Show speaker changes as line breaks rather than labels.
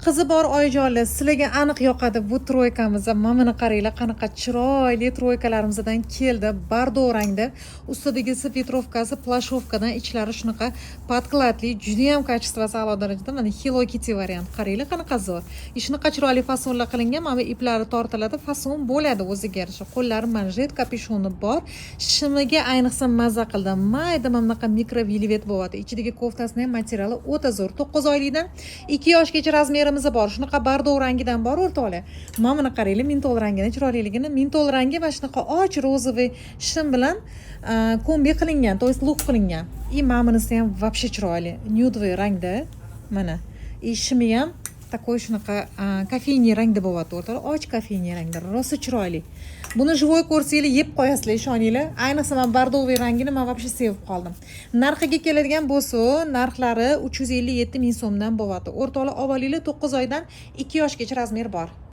Qizi bor oyijonlar, sizlarga aniq yoqadi bu troykamiz. Mana qaranglar, qanaqa chiroyli troykalarimizdan keldi. Bordo rangda, ustidagi svitrovkasi plashovkadan, ichlari shunaqa podkladli, juda ham kачествоsi a'lo darajada. Mana Hello Kitty variant. Qaranglar qanaqa zo'r. Shunaqa chiroyli fasonlar qilingan, mana iplari tortiladi, fason bo'ladi o'ziga yarasha. Qo'llari manjet, kapishoni bor. Shimiga ayniqsa mazza qildi. Mayda mana bunaqa mikrovelvet bo'ladi. Ichidagi koftasining ham materiali o'ta zo'r. 9 oylikdan 2 yoshgacha razmerimiz bor. Shunaqa bordo rangidan bor o'rtoqlar. Mana qaranglar, mentol rangini, chiroyliligini, mentol rangi va shunaqa och rozoviy shim bilan kombi qilingan, to есть luk qilingan. Mana bunisi ham вообще chiroyli. Nude rangda. Mana. Shimi ham такой shunaqa kofeyniy rangda bo'lyapti o'rtoqlar. Och kofeyniy rangda, rosa chiroyli. Buni живой ko'rsanglar yeb qo'yasizlar, ishoninglar. Ayniqsa men bordoviy rangini men вообще sevib qoldim. Narxiga keladigan bo'lsa, narxlari 357 ming so'mdan bo'lyapti. O'rtoqlar, ovolinglar 9 oydan 2 yoshgacha razmer bor.